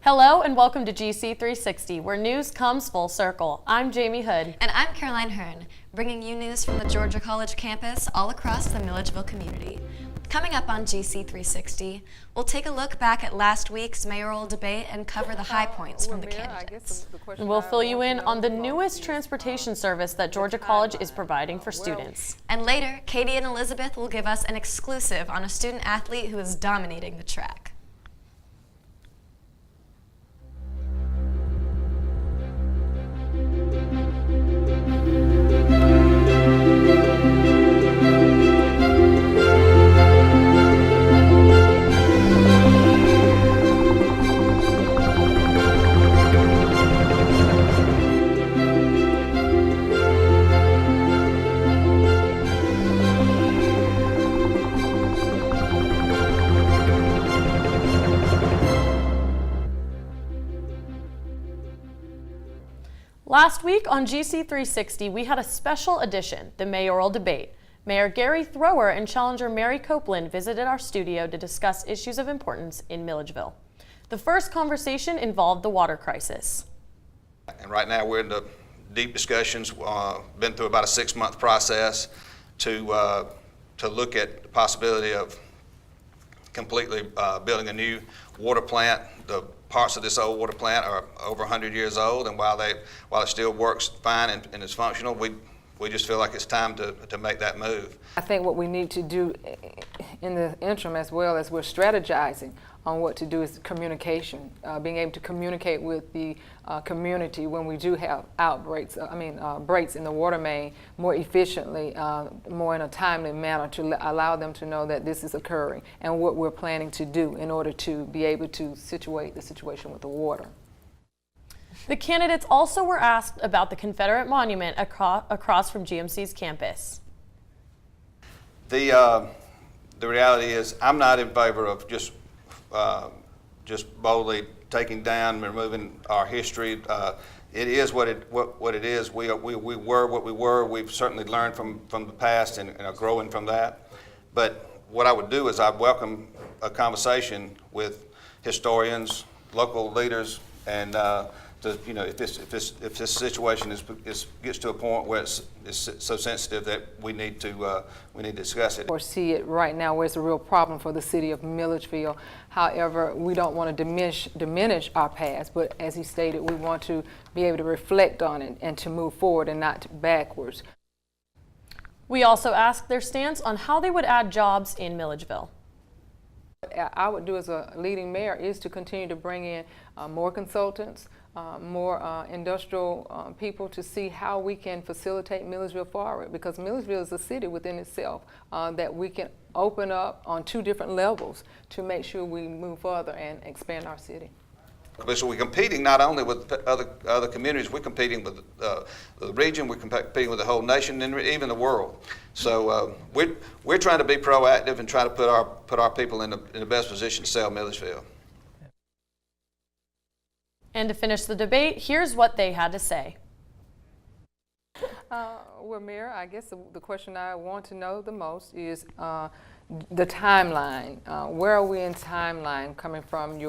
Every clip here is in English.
Hello and welcome to GC 360, where news comes full circle. I'm Jamie Hood. And I'm Caroline Hearn, bringing you news from the Georgia College campus all across the Milledgeville community. Coming up on GC 360, we'll take a look back at last week's mayoral debate and cover the high points from the candidates. And we'll fill you in on the newest transportation service that Georgia College is providing for students. And later, Katie and Elizabeth will give us an exclusive on a student athlete who is dominating the track. Last week on GC 360, we had a special edition, the mayoral debate. Mayor Gary Thrower and challenger Mary Copeland visited our studio to discuss issues of importance in Milledgeville. The first conversation involved the water crisis. And right now we're in the deep discussions, been through about a 6-month process to look at the possibility of completely building a new water plant. The parts of this old water plant are over 100 years old, and while it still works fine and is functional, we just feel like it's time to make that move. I think what we need to do in the interim, as well as we're strategizing on what to do, is communication, being able to communicate with the community when we do have outbreaks, breaks in the water main more efficiently, more in a timely manner, to allow them to know that this is occurring and what we're planning to do in order to be able to situate the situation with the water. The candidates also were asked about the Confederate monument across from GMC's campus. The reality is, I'm not in favor of just boldly taking down and removing our history. It is what it is. We were what we were. We've certainly learned from the past and are growing from that. But what I would do is I'd welcome a conversation with historians, local leaders, and if this situation gets to a point where it's so sensitive that we need to discuss it. Or see it right now where it's a real problem for the city of Milledgeville. However, we don't want to diminish our past, but as he stated, we want to be able to reflect on it and to move forward and not backwards. We also asked their stance on how they would add jobs in Milledgeville. What I would do as a leading mayor is to continue to bring in more consultants, more industrial people, to see how we can facilitate Milledgeville forward, because Milledgeville is a city within itself that we can open up on 2 different levels to make sure we move further and expand our city. So we're competing not only with other communities, we're competing with the region, we're competing with the whole nation, and even the world. So we're trying to be proactive and try to put our people in the best position to sell Milledgeville. And to finish the debate, here's what they had to say. Well, Mayor, I guess the question I want to know the most is the timeline. Where are we in timeline coming from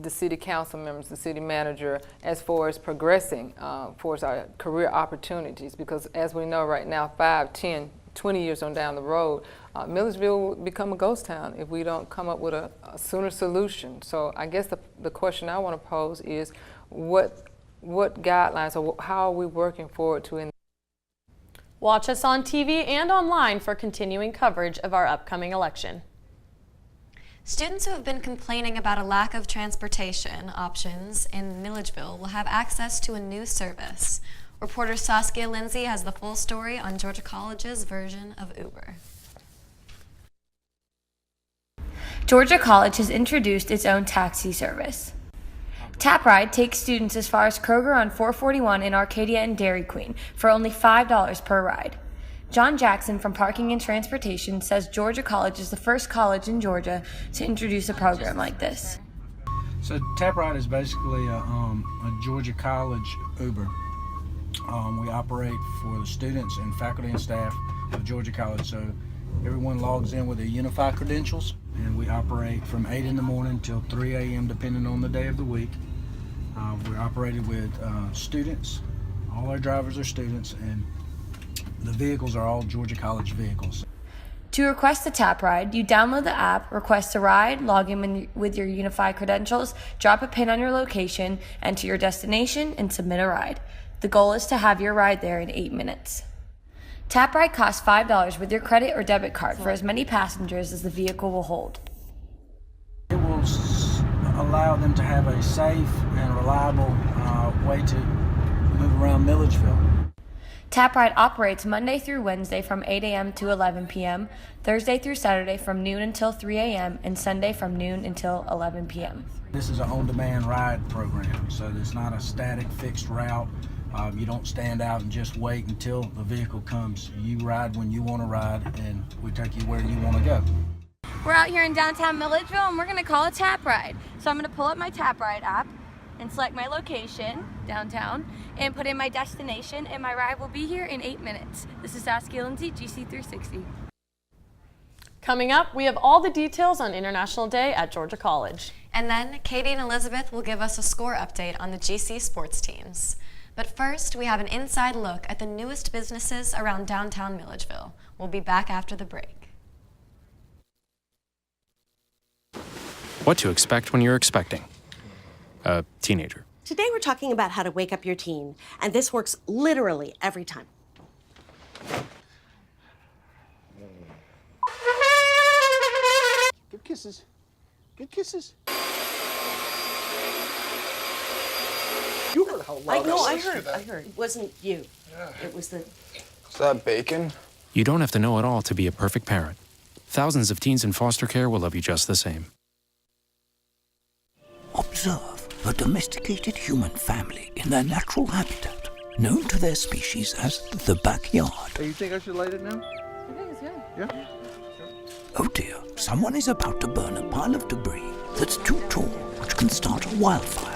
the city council members, the city manager, as far as progressing towards our career opportunities? Because as we know right now, 5, 10, 20 years on down the road, Milledgeville will become a ghost town if we don't come up with a sooner solution. So I guess the question I want to pose is, what guidelines, or how are we working forward to? Watch us on TV and online for continuing coverage of our upcoming election. Students who have been complaining about a lack of transportation options in Milledgeville will have access to a new service. Reporter Saskia Lindsay has the full story on Georgia College's version of Uber. Georgia College has introduced its own taxi service. TapRide takes students as far as Kroger on 441 in Arcadia and Dairy Queen for only $5 per ride. John Jackson from Parking and Transportation says Georgia College is the first college in Georgia to introduce a program like this. So TapRide is basically a Georgia College Uber. We operate for the students and faculty and staff of Georgia College. So Everyone logs in with their unified credentials, and we operate from 8 in the morning till 3 a.m. depending on the day of the week. We're operated with students. All our drivers are students, and the vehicles are all Georgia College vehicles. To request a TAP ride, you download the app, request a ride, log in with your unified credentials, drop a pin on your location, enter your destination, and submit a ride. The goal is to have your ride there in 8 minutes. TAP ride costs $5 with your credit or debit card for as many passengers as the vehicle will hold. It will allow them to have a safe and reliable way to move around Milledgeville. TAP ride operates Monday through Wednesday from 8 a.m. to 11 p.m., Thursday through Saturday from noon until 3 a.m., and Sunday from noon until 11 p.m. This is an on-demand ride program, so it's not a static, fixed route. You don't stand out and just wait until the vehicle comes. You ride when you want to ride, and we take you where you want to go. We're out here in downtown Milledgeville, and we're going to call a TAP ride. So I'm going to pull up my TAP ride app and select my location, downtown, and put in my destination, and my ride will be here in 8 minutes. This is Saskia Lindsay, GC360. Coming up, we have all the details on International Day at Georgia College. And then Katie and Elizabeth will give us a score update on the GC sports teams. But first, we have an inside look at the newest businesses around downtown Milledgeville. We'll be back after the break. What to expect when you're expecting a teenager. Today we're talking about how to wake up your teen, and this works literally every time. Give kisses. Give kisses. You heard how loud I heard. It wasn't you. It was the... Is that bacon? You don't have to know it all to be a perfect parent. Thousands of teens in foster care will love you just the same. Observe a domesticated human family in their natural habitat, known to their species as the backyard. Hey, you think I should light it now? I think it's good. Yeah. Oh dear, someone is about to burn a pile of debris that's too tall, which can start a wildfire.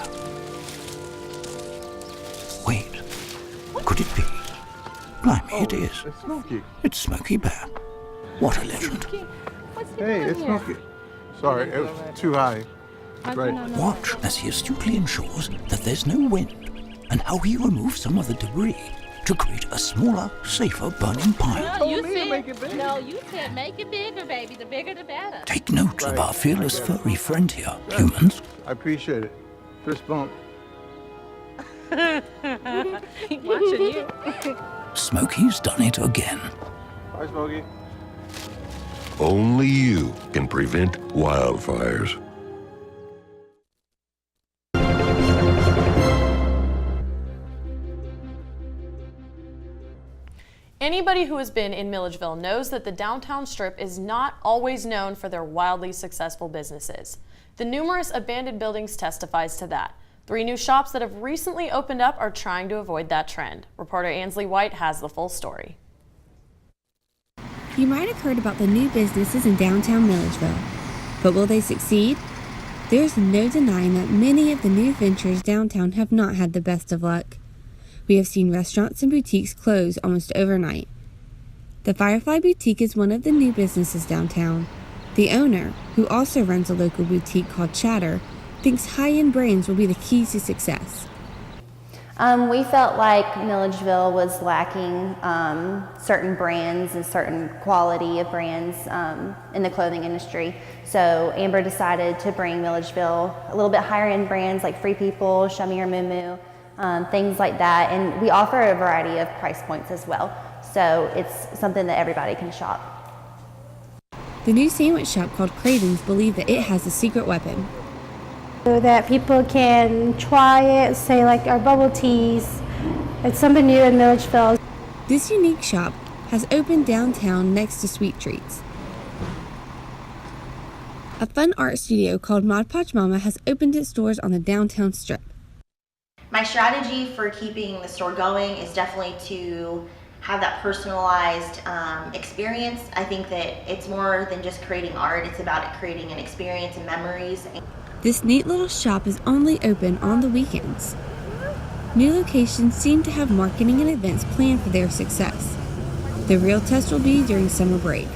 Wait, could it be? Blimey, it is. It's Smokey. It's Smokey Bear. What a legend. Hey, it's Smokey. Sorry, it was too high. Right. Watch as he astutely ensures that there's no wind, and how he removes some of the debris to create a smaller, safer burning pile. No, you said make it big. No, you said make it bigger, baby. The bigger the better. Take note of our fearless furry friend here, humans. I appreciate it. Fist bump. Watching you. Smokey's done it again. Bye, Smokey. Only you can prevent wildfires. Anybody who has been in Milledgeville knows that the downtown strip is not always known for their wildly successful businesses. The numerous abandoned buildings testifies to that. 3 new shops that have recently opened up are trying to avoid that trend. Reporter Ansley White has the full story. You might have heard about the new businesses in downtown Milledgeville, but will they succeed? There's no denying that many of the new ventures downtown have not had the best of luck. We have seen restaurants and boutiques close almost overnight. The Firefly Boutique is one of the new businesses downtown. The owner, who also runs a local boutique called Chatter, thinks high-end brands will be the key to success. We felt like Milledgeville was lacking certain brands and certain quality of brands in the clothing industry. So Amber decided to bring Milledgeville a little bit higher end brands like Free People, Shamir Mumu, things like that. And we offer a variety of price points as well. So it's something that everybody can shop. The new sandwich shop called Cravings believes that it has a secret weapon. So that people can try it, say like our bubble teas. It's something new in Milledgeville. This unique shop has opened downtown next to Sweet Treats. A fun art studio called Mod Podge Mama has opened its doors on the downtown strip. My strategy for keeping the store going is definitely to have that personalized experience. I think that it's more than just creating art, it's about creating an experience and memories. This neat little shop is only open on the weekends. New locations seem to have marketing and events planned for their success. The real test will be during summer break.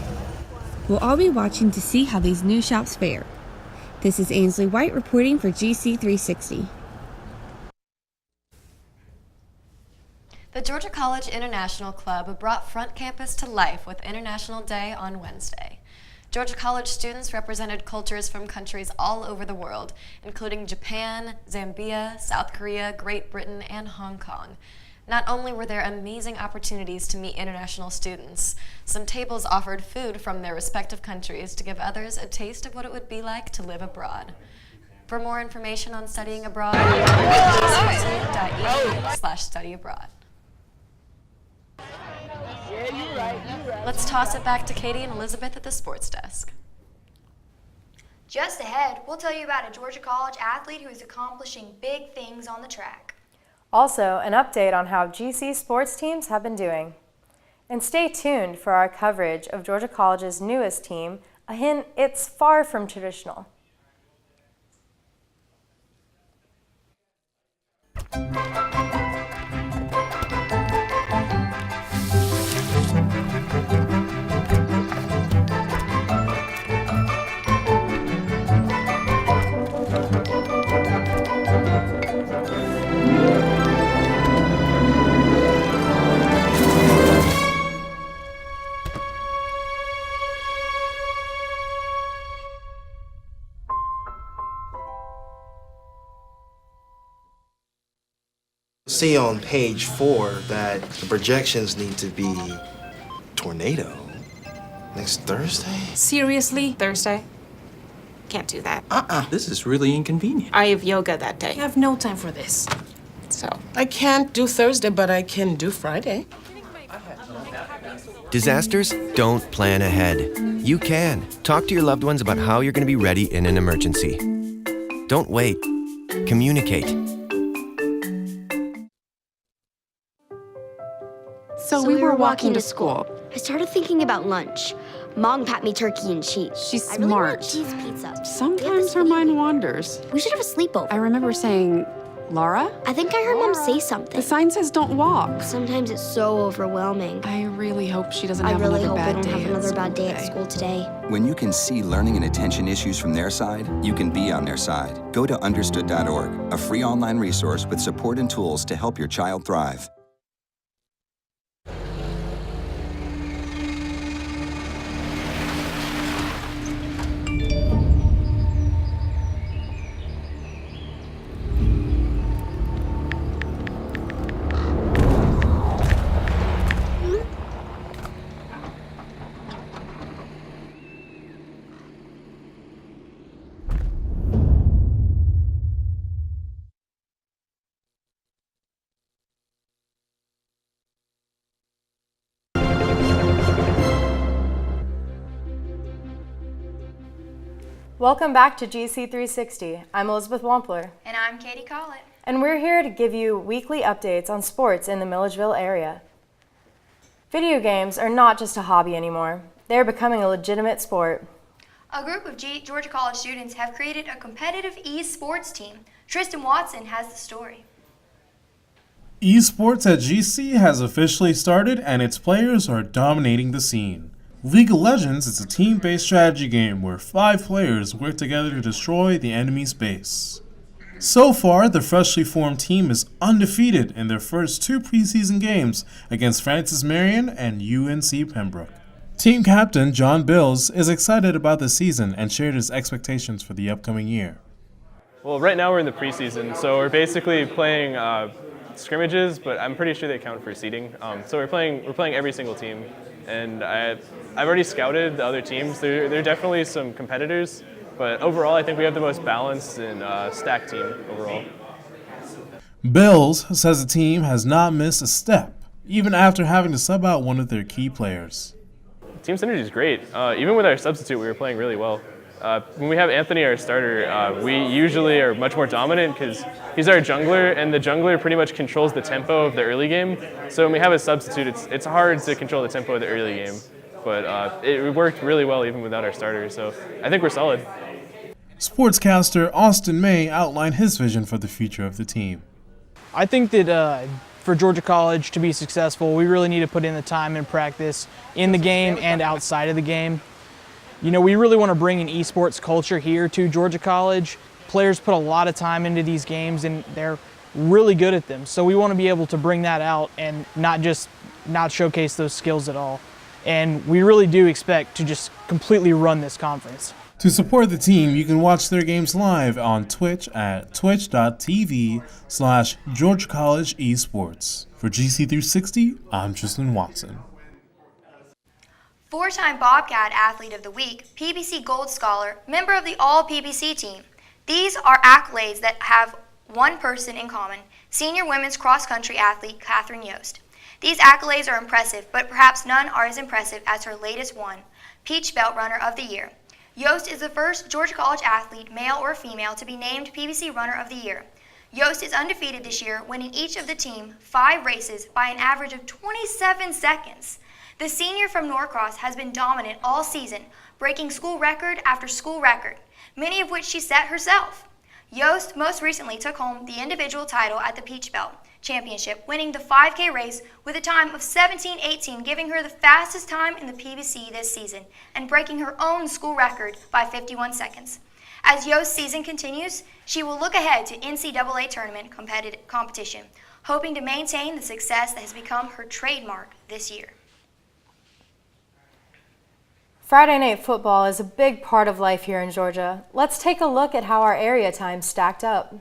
We'll all be watching to see how these new shops fare. This is Ainsley White reporting for GC 360. The Georgia College International Club brought Front Campus to life with International Day on Wednesday. Georgia College students represented cultures from countries all over the world, including Japan, Zambia, South Korea, Great Britain, and Hong Kong. Not only were there amazing opportunities to meet international students, some tables offered food from their respective countries to give others a taste of what it would be like to live abroad. For more information on studying abroad, visit gcu.edu/studyabroad. Let's toss it back to Katie and Elizabeth at the sports desk. Just ahead, we'll tell you about a Georgia College athlete who is accomplishing big things on the track. Also, an update on how GC sports teams have been doing. And stay tuned for our coverage of Georgia College's newest team, a hint it's far from traditional. See on page 4 that the projections need to be tornado next Thursday? Seriously? Thursday? Can't do that. This is really inconvenient. I have yoga that day. I have no time for this. So. I can't do Thursday, but I can do Friday. Disasters don't plan ahead. You can. Talk to your loved ones about how you're going to be ready in an emergency. Don't wait. Communicate. So we were walking to school. I started thinking about lunch. Mom packed me turkey and cheese. She's I really want smart. cheese pizza. Sometimes her mind wanders. We should have a sleepover. I remember saying, Laura? I think I heard Mom say something. The sign says don't walk. Sometimes it's so overwhelming. I really hope she doesn't have I really another hope I bad don't day have at another school bad day at today. school today. When you can see learning and attention issues from their side, you can be on their side. Go to understood.org, a free online resource with support and tools to help your child thrive. Welcome back to GC 360. I'm Elizabeth Wampler. And I'm Katie Collett. And we're here to give you weekly updates on sports in the Milledgeville area. Video games are not just a hobby anymore. They're becoming a legitimate sport. A group of Georgia College students have created a competitive esports team. Tristan Watson has the story. Esports at GC has officially started and its players are dominating the scene. League of Legends is a team-based strategy game where 5 players work together to destroy the enemy's base. So far, the freshly formed team is undefeated in their first 2 preseason games against Francis Marion and UNC Pembroke. Team captain John Bills is excited about the season and shared his expectations for the upcoming year. Well, right now we're in the preseason, so we're basically playing scrimmages, but I'm pretty sure they count for seeding. So we're playing every single team, and I've already scouted the other teams. They're definitely some competitors, but overall I think we have the most balanced and stacked team overall. Bills says the team has not missed a step, even after having to sub out one of their key players. Team synergy is great. Even with our substitute, we were playing really well. When we have Anthony, our starter, we usually are much more dominant because he's our jungler, and the jungler pretty much controls the tempo of the early game. So when we have a substitute, it's hard to control the tempo of the early game. But it worked really well even without our starter, so I think we're solid. Sportscaster Austin May outlined his vision for the future of the team. I think that for Georgia College to be successful, we really need to put in the time and practice in the game and outside of the game. You know, we really want to bring an esports culture here to Georgia College. Players put a lot of time into these games and they're really good at them. So we want to be able to bring that out and not showcase those skills at all. And we really do expect to just completely run this conference. To support the team, you can watch their games live on Twitch at twitch.tv/Georgia College Esports. For GC360, I'm Tristan Watson. Four-time Bobcat Athlete of the Week, PBC Gold Scholar, member of the All-PBC team. These are accolades that have one person in common, senior women's cross-country athlete Catherine Yost. These accolades are impressive, but perhaps none are as impressive as her latest one, Peach Belt Runner of the Year. Yost is the first Georgia College athlete, male or female, to be named PBC Runner of the Year. Yost is undefeated this year, winning each of the team 5 races by an average of 27 seconds. The senior from Norcross has been dominant all season, breaking school record after school record, many of which she set herself. Yost most recently took home the individual title at the Peach Belt Championship, winning the 5K race with a time of 17:18, giving her the fastest time in the PBC this season and breaking her own school record by 51 seconds. As Yost's season continues, she will look ahead to NCAA tournament competition, hoping to maintain the success that has become her trademark this year. Friday night football is a big part of life here in Georgia. Let's take a look at how our area times stacked up.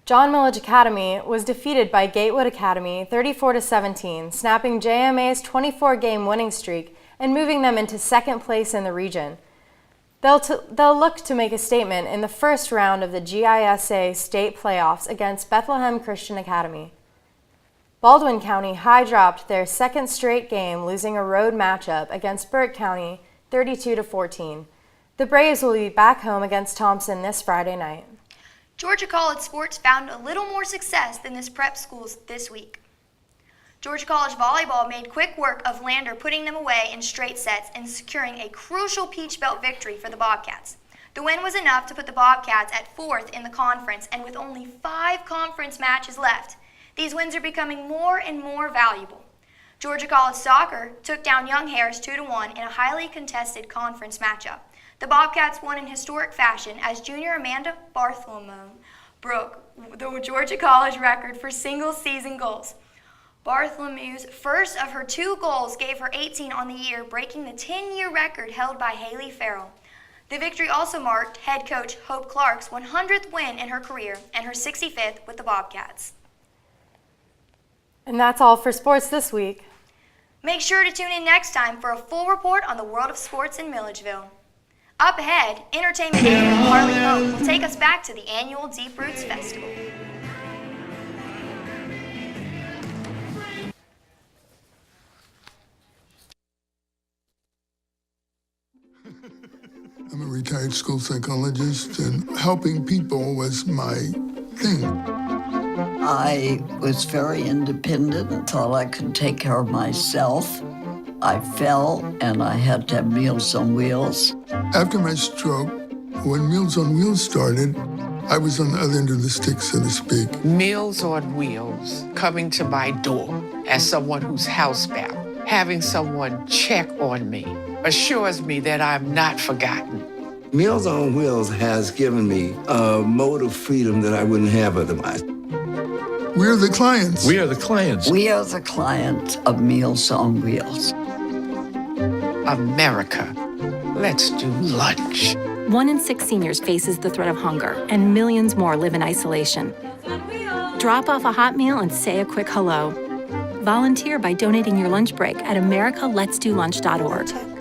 John Millage Academy was defeated by Gatewood Academy 34-17, snapping JMA's 24-game winning streak and moving them into second place in the region. They'll look to make a statement in the first round of the GISA state playoffs against Bethlehem Christian Academy. Baldwin County high-dropped their second straight game, losing a road matchup against Burke County 32-14. The Braves will be back home against Thompson this Friday night. Georgia College sports found a little more success than this prep schools this week. Georgia College volleyball made quick work of Lander, putting them away in straight sets and securing a crucial Peach Belt victory for the Bobcats. The win was enough to put the Bobcats at 4th in the conference, and with only 5 conference matches left, these wins are becoming more and more valuable. Georgia College soccer took down Young Harris 2-1 in a highly contested conference matchup. The Bobcats won in historic fashion as junior Amanda Bartholomew broke the Georgia College record for single-season goals. Bartholomew's first of her 2 goals gave her 18 on the year, breaking the 10-year record held by Haley Farrell. The victory also marked head coach Hope Clark's 100th win in her career and her 65th with the Bobcats. And that's all for sports this week. Make sure to tune in next time for a full report on the world of sports in Milledgeville. Up ahead, entertainment anchor Harley Cohn will take us back to the annual Deep Roots Festival. I'm a retired school psychologist, and helping people was my thing. I was very independent and thought I could take care of myself. I fell, and I had to have Meals on Wheels. After my stroke, when Meals on Wheels started, I was on the other end of the stick, so to speak. Meals on Wheels, coming to my door as someone who's housebound, having someone check on me, assures me that I'm not forgotten. Meals on Wheels has given me a mode of freedom that I wouldn't have otherwise. We're the clients. We are the clients. We are the clients of Meals on Wheels. America, let's do lunch. 1 in 6 seniors faces the threat of hunger, and millions more live in isolation. Drop off a hot meal and say a quick hello. Volunteer by donating your lunch break at americaletsdolunch.org.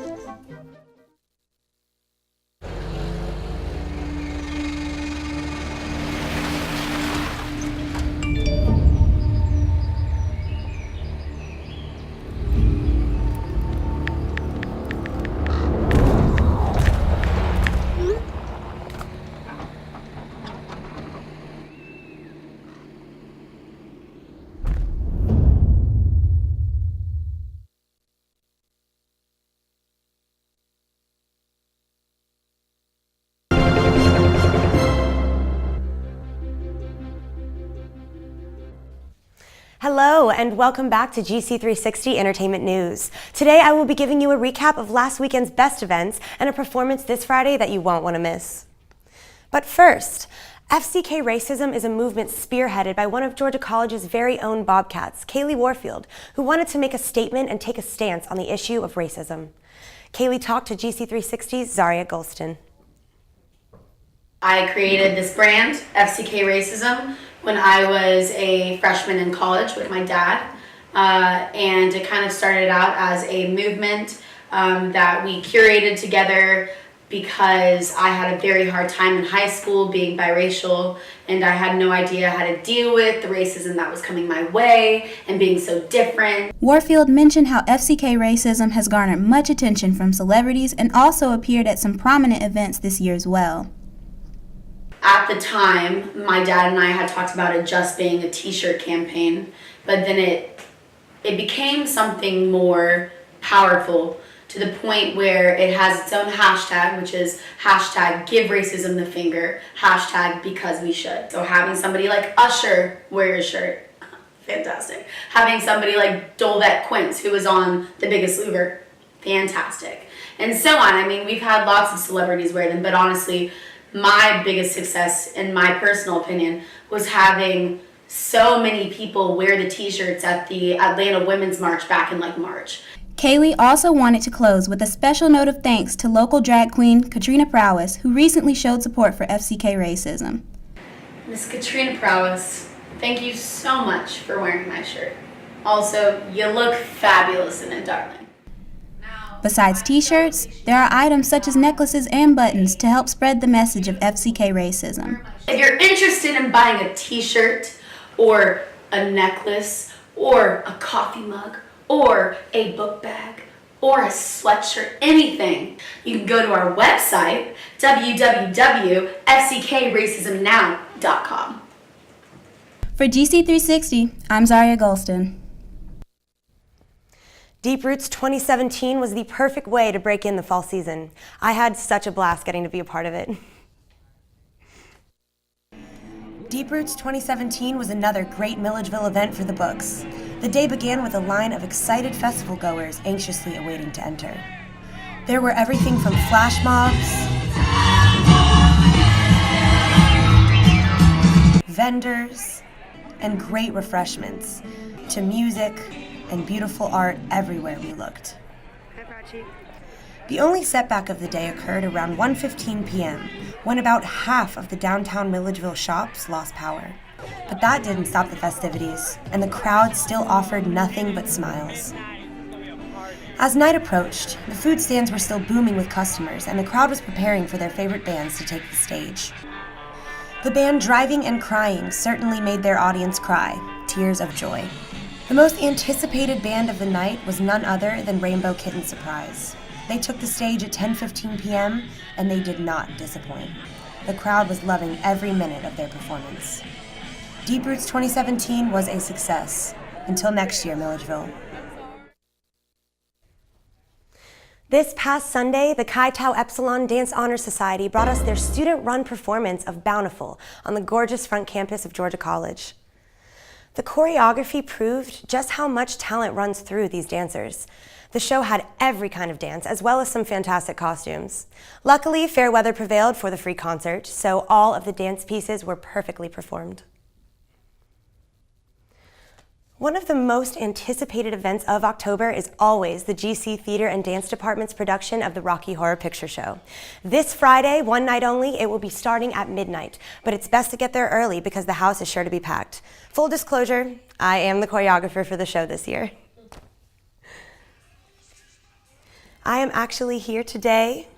Hello and welcome back to GC360 Entertainment News. Today I will be giving you a recap of last weekend's best events and a performance this Friday that you won't want to miss. But first, FCK Racism is a movement spearheaded by one of Georgia College's very own Bobcats, Kaylee Warfield, who wanted to make a statement and take a stance on the issue of racism. Kaylee talked to GC360's Zaria Golston. I created this brand, FCK Racism, when I was a freshman in college with my dad. And it kind of started out as a movement that we curated together because I had a very hard time in high school being biracial, and I had no idea how to deal with the racism that was coming my way and being so different. Warfield mentioned how FCK Racism has garnered much attention from celebrities and also appeared at some prominent events this year as well. At the time, my dad and I had talked about it just being a t-shirt campaign, but then it became something more powerful to the point where it has its own hashtag, which is hashtag give racism the finger, hashtag because we should. So having somebody like Usher wear your shirt, fantastic. Having somebody like Dolvette Quince, who was on The Biggest Loser, fantastic. And so on. I mean, we've had lots of celebrities wear them, but honestly, my biggest success, in my personal opinion, was having so many people wear the t-shirts at the Atlanta Women's March back in like March. Kaylee also wanted to close with a special note of thanks to local drag queen Katrina Prowess, who recently showed support for FCK Racism. Miss Katrina Prowess, thank you so much for wearing my shirt. Also, you look fabulous in it, darling. Besides t-shirts, there are items such as necklaces and buttons to help spread the message of FCK Racism. If you're interested in buying a t-shirt or a necklace or a coffee mug or a book bag or a sweatshirt, anything, you can go to our website, www.fckracismnow.com. For GC360, I'm Zaria Golston. Deep Roots 2017 was the perfect way to break in the fall season. I had such a blast getting to be a part of it. Deep Roots 2017 was another great Milledgeville event for the books. The day began with a line of excited festival goers anxiously awaiting to enter. There were everything from flash mobs, vendors, and great refreshments, to music and beautiful art everywhere we looked. The only setback of the day occurred around 1:15 p.m., when about half of the downtown Milledgeville shops lost power. But that didn't stop the festivities, and the crowd still offered nothing but smiles. As night approached, the food stands were still booming with customers, and the crowd was preparing for their favorite bands to take the stage. The band Driving and Crying certainly made their audience cry, tears of joy. The most anticipated band of the night was none other than Rainbow Kitten Surprise. They took the stage at 10:15 p.m. and they did not disappoint. The crowd was loving every minute of their performance. Deep Roots 2017 was a success. Until next year, Milledgeville. This past Sunday, the Chi Tau Epsilon Dance Honor Society brought us their student-run performance of Bountiful on the gorgeous front campus of Georgia College. The choreography proved just how much talent runs through these dancers. The show had every kind of dance, as well as some fantastic costumes. Luckily, fair weather prevailed for the free concert, so all of the dance pieces were perfectly performed. One of the most anticipated events of October is always the GC Theater and Dance Department's production of the Rocky Horror Picture Show. This Friday, one night only, it will be starting at midnight, but it's best to get there early because the house is sure to be packed. Full disclosure, I am the choreographer for the show this year. I am actually here today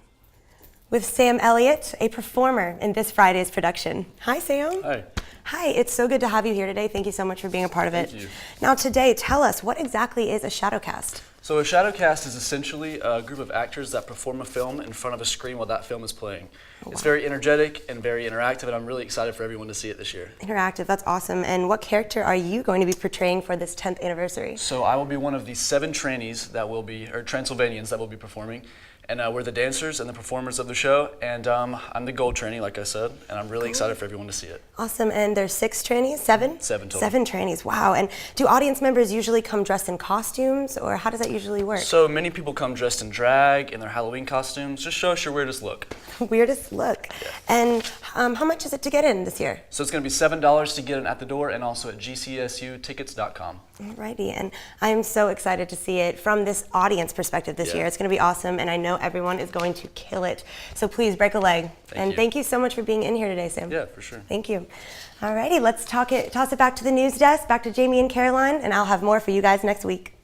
with Sam Elliott, a performer in this Friday's production. Hi, Sam. Hi. Hi, it's so good to have you here today. Thank you so much for being a part of it. Thank you. Now today, tell us, what exactly is a shadow cast? So a shadow cast is essentially a group of actors that perform a film in front of a screen while that film is playing. Oh, it's very energetic and very interactive, and I'm really excited for everyone to see it this year. Interactive, that's awesome. And what character are you going to be portraying for this 10th anniversary? So I will be one of the 7 trannies that will be, or Transylvanians that will be performing. And we're the dancers and the performers of the show, and I'm the gold trainee, like I said, and I'm really excited for everyone to see it. Awesome. And there's 6 trainees? 7? 7 total. 7 trainees. Wow. And do audience members usually come dressed in costumes, or how does that usually work? So many people come dressed in drag, in their Halloween costumes. Just show us your weirdest look. Weirdest look. Yeah. And how much is it to get in this year? So it's going to be $7 to get in at the door, and also at gcsutickets.com. Alrighty, and I'm so excited to see it from this audience perspective this year. It's going to be awesome, and I know everyone is going to kill it. So please break a leg. Thank you so much for being in here today, Sam. Yeah, for sure. Thank you. Alrighty, let's toss it back to the news desk, back to Jamie and Caroline, and I'll have more for you guys next week.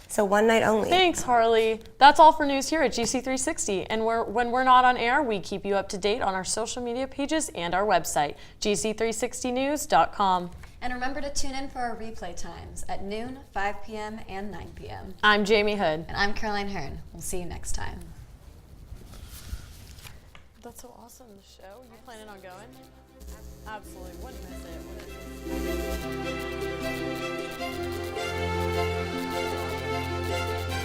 So one night only. Thanks, Harley. That's all for news here at GC360. And when we're not on air, we keep you up to date on our social media pages and our website, gc360news.com. And remember to tune in for our replay times at noon, 5 p.m., and 9 p.m. I'm Jamie Hood. And I'm Caroline Hearn. We'll see you next time. That's so awesome, the show. You planning on going? Absolutely. Wouldn't miss it.